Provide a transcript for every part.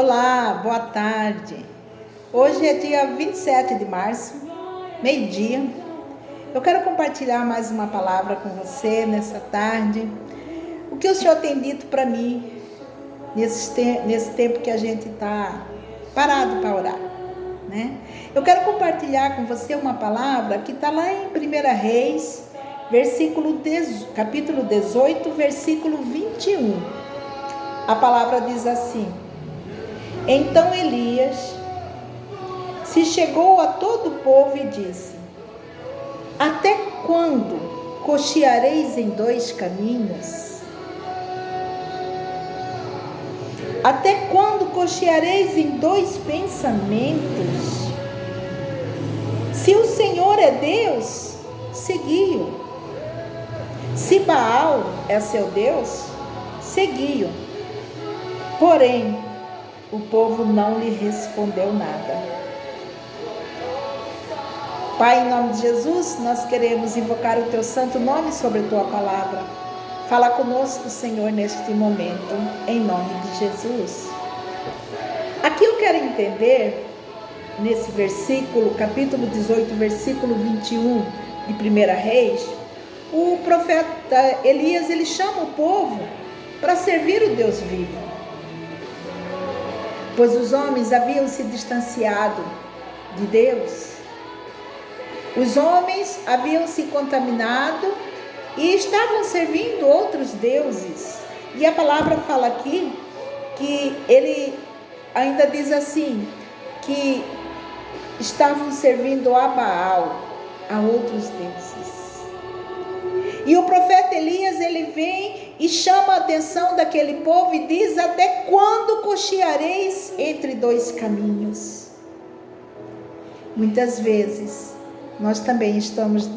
Olá, boa tarde. Hoje é dia 27 de março, meio-dia. Eu quero compartilhar mais uma palavra com você nessa tarde. O que o Senhor tem dito para mim nesse tempo que a gente está parado para orar, né? Eu quero compartilhar com você uma palavra que está lá em 1 Reis, capítulo 18, versículo 21. A palavra diz assim: Então Elias se chegou a todo o povo e disse: Até quando cocheareis em dois caminhos? Até quando cocheareis em dois pensamentos? Se o Senhor é Deus, segui-o. Se Baal é seu Deus, segui-o. Porém, o povo não lhe respondeu nada. Pai, em nome de Jesus, nós queremos invocar o teu santo nome sobre a tua palavra. Fala conosco, Senhor, neste momento, em nome de Jesus. Aqui eu quero entender, nesse versículo, capítulo 18, versículo 21 de 1 Reis, o profeta Elias, ele chama o povo para servir o Deus vivo, pois os homens haviam se distanciado de Deus. Os homens haviam se contaminado e estavam servindo outros deuses. E a palavra fala aqui que ele ainda diz assim, que estavam servindo a Baal, a outros deuses. E o profeta Elias, ele vem e chama a atenção daquele povo e diz: até quando cocheareis entre dois caminhos? Muitas vezes nós também estamos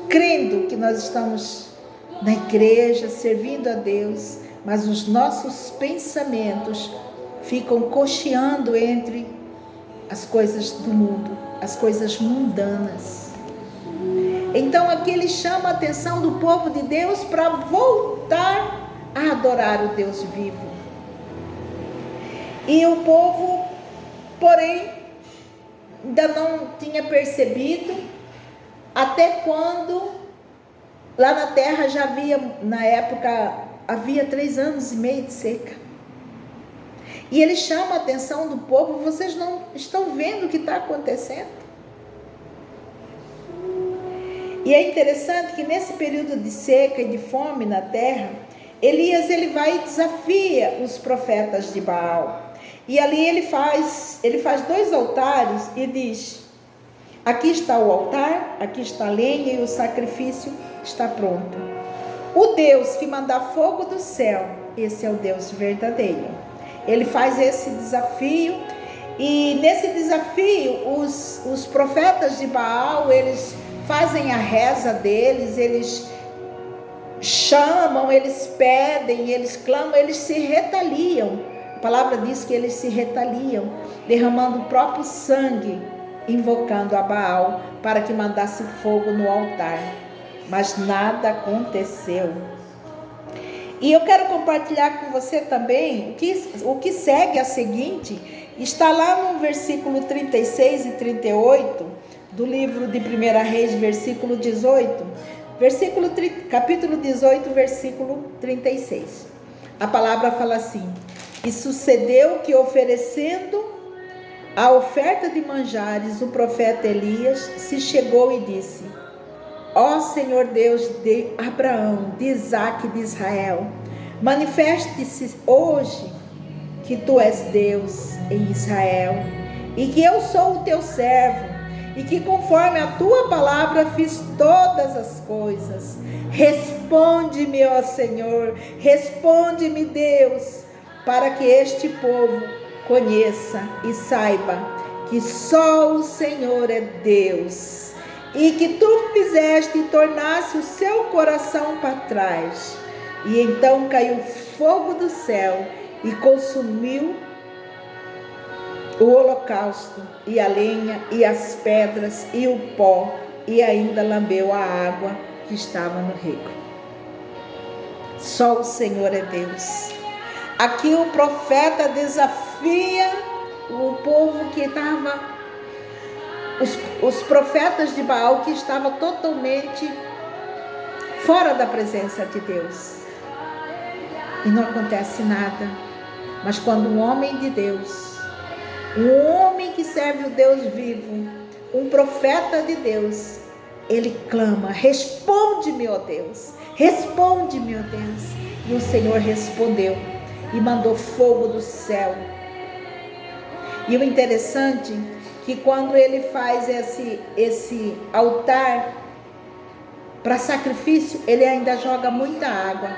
crendo que nós estamos na igreja, servindo a Deus, mas os nossos pensamentos ficam cocheando entre as coisas do mundo, as coisas mundanas. Então aqui ele chama a atenção do povo de Deus para voltar a adorar o Deus vivo. E o povo, porém, ainda não tinha percebido, até quando lá na terra já havia, na época, havia 3 anos e meio de seca. E ele chama a atenção do povo: vocês não estão vendo o que está acontecendo? E é interessante que nesse período de seca e de fome na terra, Elias, ele vai e desafia os profetas de Baal. E ali ele faz 2 altares e diz: aqui está o altar, aqui está a lenha e o sacrifício está pronto. O Deus que mandar fogo do céu, esse é o Deus verdadeiro. Ele faz esse desafio, e nesse desafio os profetas de Baal, eles fazem a reza deles, eles chamam, eles pedem, eles clamam, eles se retaliam. A palavra diz que eles se retaliam, derramando o próprio sangue, invocando a Baal para que mandasse fogo no altar. Mas nada aconteceu. E eu quero compartilhar com você também o que segue a seguinte. Está lá no versículo 36 e 38 do livro de 1 Reis, versículo 18, capítulo 18, versículo 36. A palavra fala assim: e sucedeu que, oferecendo a oferta de manjares, o profeta Elias se chegou e disse: ó Senhor Deus de Abraão, de Isaque e de Israel, manifeste-se hoje que tu és Deus em Israel, e que eu sou o teu servo, e que conforme a tua palavra fiz todas as coisas. Responde-me, ó Senhor, responde-me, Deus, para que este povo conheça e saiba que só o Senhor é Deus, e que tu fizeste e tornaste o seu coração para trás. E então caiu fogo do céu e consumiu o holocausto, e a lenha, e as pedras, e o pó, e ainda lambeu a água que estava no rego. Só o Senhor é Deus. Aqui o profeta desafia o povo que estava, os profetas de Baal que estavam totalmente fora da presença de Deus. E não acontece nada. Mas quando um homem de Deus, um homem que serve o Deus vivo, um profeta de Deus, ele clama: responde-me, ó Deus, responde-me, ó Deus. E o Senhor respondeu e mandou fogo do céu. E o interessante é que quando ele faz esse altar para sacrifício, ele ainda joga muita água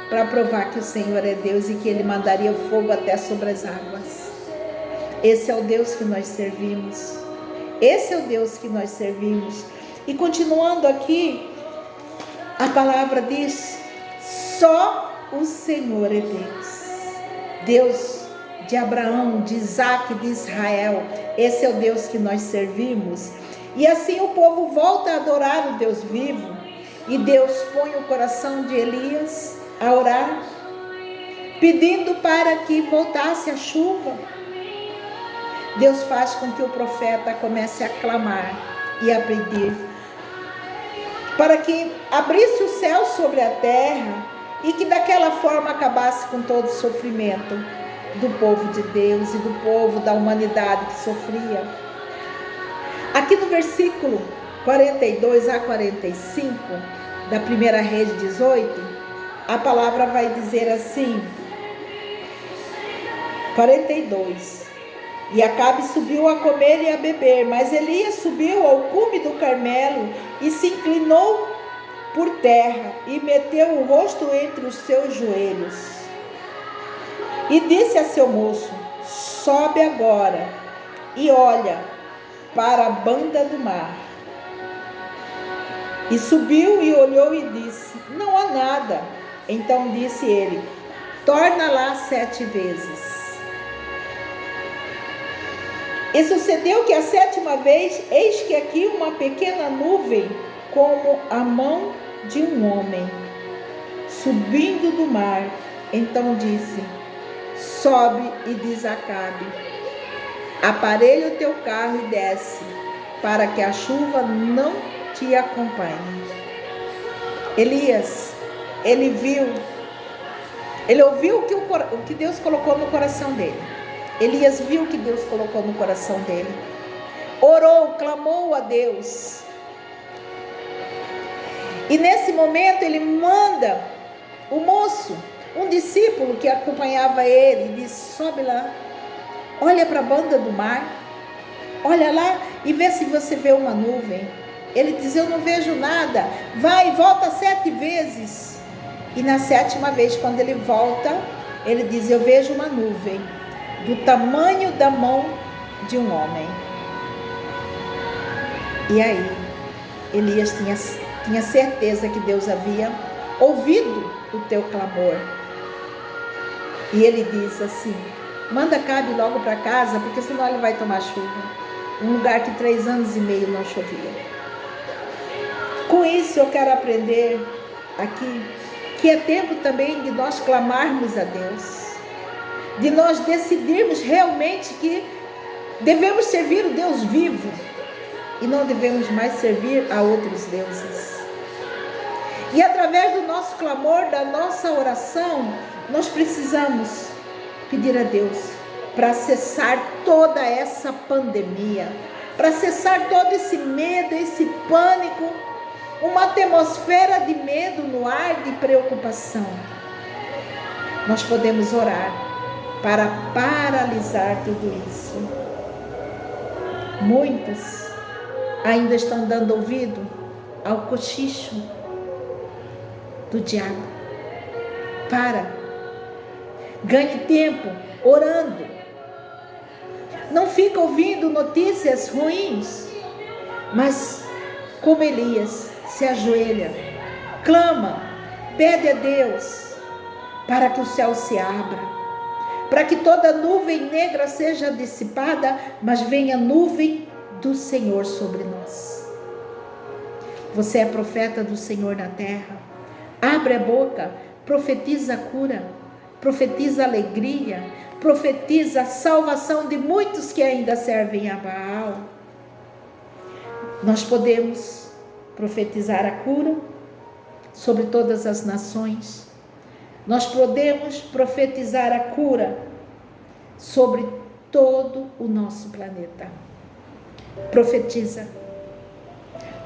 para provar que o Senhor é Deus e que ele mandaria fogo até sobre as águas. Esse é o Deus que nós servimos. Esse é o Deus que nós servimos. E continuando aqui, a palavra diz: só o Senhor é Deus. Deus de Abraão, de Isaac, de Israel. Esse é o Deus que nós servimos. E assim o povo volta a adorar o Deus vivo. E Deus põe o coração de Elias a orar, pedindo para que voltasse a chuva. Deus faz com que o profeta comece a clamar e a pedir para que abrisse o céu sobre a terra e que daquela forma acabasse com todo o sofrimento do povo de Deus e do povo da humanidade que sofria. Aqui no versículo 42 a 45 da 1 Reis 18, a palavra vai dizer assim, 42: E Acabe subiu a comer e a beber, mas Elias subiu ao cume do Carmelo e se inclinou por terra e meteu o rosto entre os seus joelhos. E disse a seu moço: sobe agora e olha para a banda do mar. E subiu e olhou e disse: não há nada. Então disse ele: torna lá 7 vezes. E sucedeu que a 7ª vez, eis que aqui uma pequena nuvem, como a mão de um homem, subindo do mar. Então disse: sobe e diz a Acabe: aparelha o teu carro e desce, para que a chuva não te acompanhe. Elias, ele ouviu o que Deus colocou no coração dele. Elias viu o que Deus colocou no coração dele. Orou, clamou a Deus. E nesse momento ele manda o moço, um discípulo que acompanhava ele, e diz: sobe lá, olha para a banda do mar, olha lá e vê se você vê uma nuvem. Ele diz: eu não vejo nada. Vai, volta 7 vezes. E na 7ª vez, quando ele volta, ele diz: eu vejo uma nuvem do tamanho da mão de um homem. E aí, Elias tinha certeza que Deus havia ouvido o teu clamor. E ele diz assim: manda Acabe logo para casa, porque senão ele vai tomar chuva. Um lugar que 3 anos e meio não chovia. Com isso eu quero aprender aqui que é tempo também de nós clamarmos a Deus, de nós decidirmos realmente que devemos servir o Deus vivo e não devemos mais servir a outros deuses. E através do nosso clamor, da nossa oração, nós precisamos pedir a Deus para cessar toda essa pandemia, para cessar todo esse medo, esse pânico, uma atmosfera de medo no ar, de preocupação. Nós podemos orar para paralisar tudo isso. Muitos ainda estão dando ouvido ao cochicho do diabo. Ganhe tempo orando. Não fica ouvindo notícias ruins, mas como Elias, se ajoelha, clama, pede a Deus para que o céu se abra, para que toda nuvem negra seja dissipada, mas venha a nuvem do Senhor sobre nós. Você é profeta do Senhor na terra. Abre a boca, profetiza a cura, profetiza alegria, profetiza a salvação de muitos que ainda servem a Baal. Nós podemos profetizar a cura sobre todas as nações. Nós podemos profetizar a cura sobre todo o nosso planeta. Profetiza.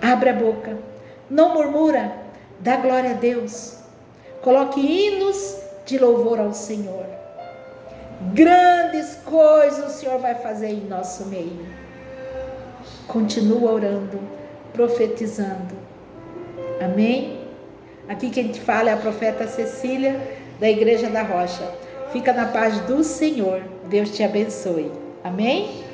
Abre a boca. Não murmura. Dá glória a Deus. Coloque hinos de louvor ao Senhor. Grandes coisas o Senhor vai fazer em nosso meio. Continua orando, profetizando. Amém? Aqui quem te fala é a profeta Cecília, da Igreja da Rocha. Fica na paz do Senhor. Deus te abençoe. Amém?